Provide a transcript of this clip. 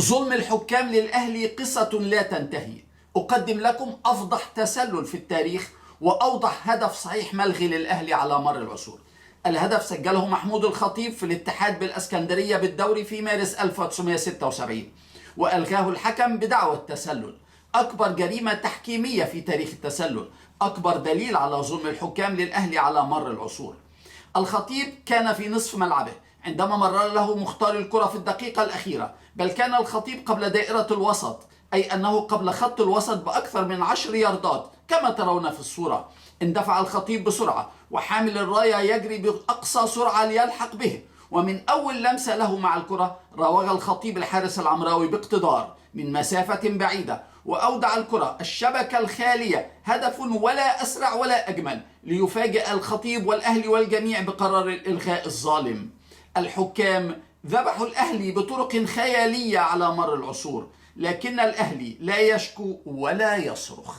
ظلم الحكام للأهلي قصة لا تنتهي. أقدم لكم أفضح تسلل في التاريخ وأوضح هدف صحيح ملغي للأهلي على مر العصور. الهدف سجله محمود الخطيب في الاتحاد بالأسكندرية بالدوري في مارس 1976 وألغاه الحكم بدعوى التسلل. أكبر جريمة تحكيمية في تاريخ التسلل، أكبر دليل على ظلم الحكام للأهلي على مر العصور. الخطيب كان في نصف ملعبه عندما مرر له مختار الكرة في الدقيقة الأخيرة، بل كان الخطيب قبل دائرة الوسط، أي أنه قبل خط الوسط بأكثر من 10 ياردات كما ترون في الصورة. اندفع الخطيب بسرعة وحامل الراية يجري بأقصى سرعة ليلحق به، ومن أول لمسة له مع الكرة راوغ الخطيب الحارس العمراوي باقتدار من مسافة بعيدة وأودع الكرة الشبكة الخالية، هدف ولا أسرع ولا أجمل ليفاجئ الخطيب والأهلي والجميع بقرار الإلغاء الظالم. الحكام ذبحوا الأهلي بطرق خيالية على مر العصور، لكن الأهلي لا يشكو ولا يصرخ.